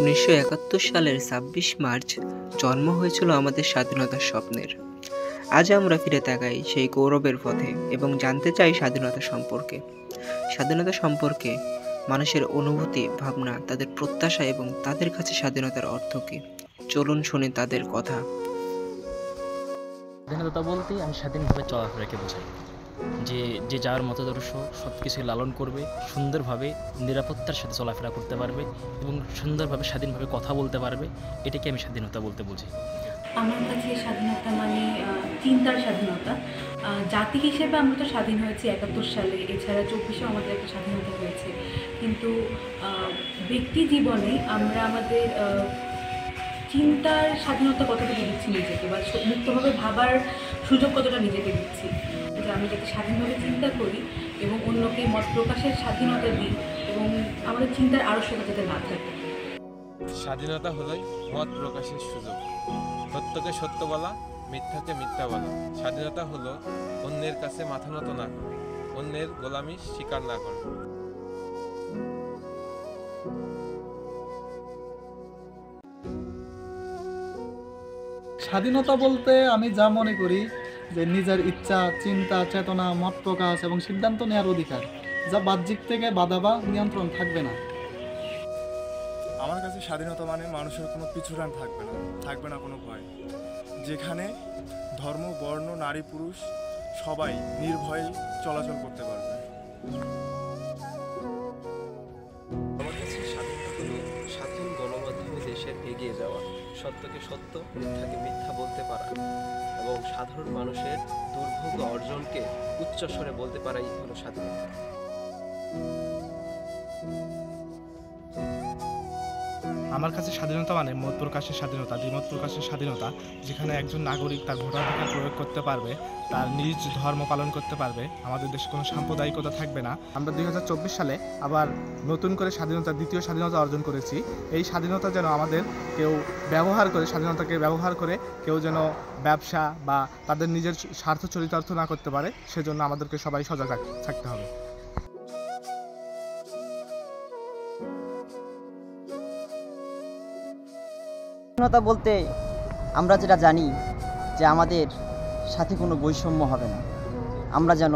1971 সালের ২৬ মার্চ জন্ম হয়েছিল আমাদের স্বাধীনতার স্বপ্নের। আজ আমরা ফিরে তাকাই সেই গৌরবের পথে এবং জানতে চাই স্বাধীনতা সম্পর্কে। স্বাধীনতা সম্পর্কে মানুষের অনুভূতি, ভাবনা, তাদের প্রত্যাশা এবং তাদের কাছে স্বাধীনতার অর্থ কী। চলুন শুনি তাদের কথা। স্বাধীনতা বলতে আমি স্বাধীনভাবে চলাফেরাকে বোঝাই, যে যার মতাদর্শ সব কিছুই লালন করবে, সুন্দরভাবে নিরাপত্তার সাথে চলাফেরা করতে পারবে এবং সুন্দরভাবে স্বাধীনভাবে কথা বলতে পারবে, এটাকে আমি স্বাধীনতা বলতে বুঝি। আমার কাছে স্বাধীনতা মানে চিন্তার স্বাধীনতা। জাতি হিসেবে আমরা তো স্বাধীন হয়েছি 71 সালে, এছাড়া 24-এও আমাদের একটা স্বাধীনতা হয়েছে। কিন্তু ব্যক্তি জীবনে আমরা আমাদের চিন্তার স্বাধীনতা কতটুকু দিচ্ছি নিজেকে, বা মুক্তভাবে ভাবার সুযোগ কতটা নিজেকে দিচ্ছি, যে আমি যাতে স্বাধীনভাবে চিন্তা করি এবং অন্যকে মত প্রকাশের স্বাধীনতা দিই এবং আমাদের চিন্তার আড়ষ্টতা যাতে না থাকে। স্বাধীনতা হলোই মত প্রকাশের সুযোগ, সত্যকে সত্য বলা, মিথ্যাকে মিথ্যা বলা। স্বাধীনতা হলো অন্যের কাছে মাথা নত না করা, অন্যের গোলামি স্বীকার না করা। স্বাধীনতা বলতে আমি যা মনে করি যে নিজের ইচ্ছা, চিন্তা, চেতনা, মত প্রকাশ এবং সিদ্ধান্ত নেওয়ার অধিকার, যা বাহ্যিক থেকে বাধা বা নিয়ন্ত্রণ থাকবে না। আমার কাছে স্বাধীনতা মানে মানুষের কোনো পিছুটান থাকবে না কোনো ভয়, যেখানে ধর্ম, বর্ণ, নারী, পুরুষ সবাই নির্ভয়ে চলাচল করতে পারবে। আমার কাছে স্বাধীনতা হলো স্বাধীন গণমাধ্যমে দেশের এগিয়ে যাওয়া, সত্যকে সত্য, মিথ্যাকে মিথ্যা বলতে পারা এবং সাধারণ মানুষের দুর্ভোগ অর্জনকে উচ্চস্বরে বলতে পারাই হলো স্বাধীনতা। আমার কাছে স্বাধীনতা মানে মত প্রকাশের স্বাধীনতা, দ্বিমত প্রকাশের স্বাধীনতা, যেখানে একজন নাগরিক তার ভোটাধিকার প্রয়োগ করতে পারবে, তার নিজ ধর্ম পালন করতে পারবে, আমাদের দেশে কোনো সাম্প্রদায়িকতা থাকবে না। আমরা 2024 সালে আবার নতুন করে দ্বিতীয় স্বাধীনতা অর্জন করেছি। এই স্বাধীনতা যেন আমাদের কেউ স্বাধীনতাকে ব্যবহার করে কেউ যেন ব্যবসা বা তাদের নিজের স্বার্থ চরিতার্থ না করতে পারে, সেজন্য আমাদেরকে সবাই সজাগ থাকতে হবে। স্বাধীনতা বলতে আমরা যেটা জানি যে আমাদের সাথে কোনো বৈষম্য হবে না, আমরা যেন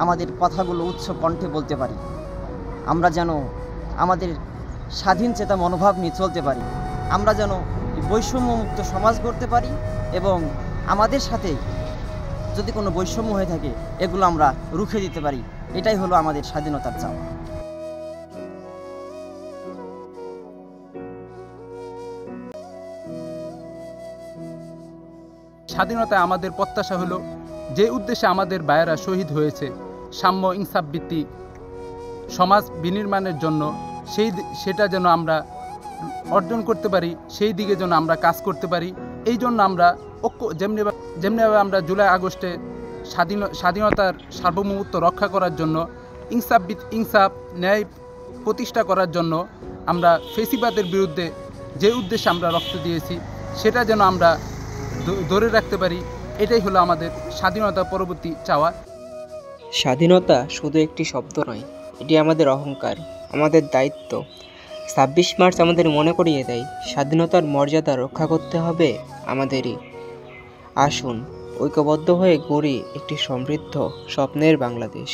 আমাদের কথাগুলো উচ্চ কণ্ঠে বলতে পারি, আমরা যেন আমাদের স্বাধীন চেতা মনোভাব নিয়ে চলতে পারি, আমরা যেন বৈষম্যমুক্ত সমাজ গড়তে পারি এবং আমাদের সাথে যদি কোনো বৈষম্য হয়ে থাকে এগুলো আমরা রুখে দিতে পারি। এটাই হলো আমাদের স্বাধীনতার চাওয়া। স্বাধীনতায় আমাদের প্রত্যাশা হলো যে উদ্দেশ্যে আমাদের ভাইয়েরা শহীদ হয়েছে, সাম্য ইনসাফ ভিত্তিক সমাজ বিনির্মাণের জন্য, সেটা যেন আমরা অর্জন করতে পারি, সেই দিকে যেন আমরা কাজ করতে পারি। এই জন্য আমরা যেমনিভাবে আমরা জুলাই আগস্টে স্বাধীনতার সার্বভৌমত্ব রক্ষা করার জন্য, ইনসাফ ন্যায় প্রতিষ্ঠা করার জন্য আমরা ফেসিবাদের বিরুদ্ধে যে উদ্দেশ্যে আমরা রক্ত দিয়েছি সেটা যেন আমরা ধরে রাখতে পারি, এটাই হলো আমাদের স্বাধীনতা পরবর্তী চাওয়া। স্বাধীনতা শুধু একটি শব্দ নয়, এটি আমাদের অহংকার, আমাদের দায়িত্ব। ২৬ মার্চ আমাদের মনে করিয়ে দেয় স্বাধীনতার মর্যাদা রক্ষা করতে হবে আমাদেরই। আসুন ঐক্যবদ্ধ হয়ে গড়ি একটি সমৃদ্ধ স্বপ্নের বাংলাদেশ।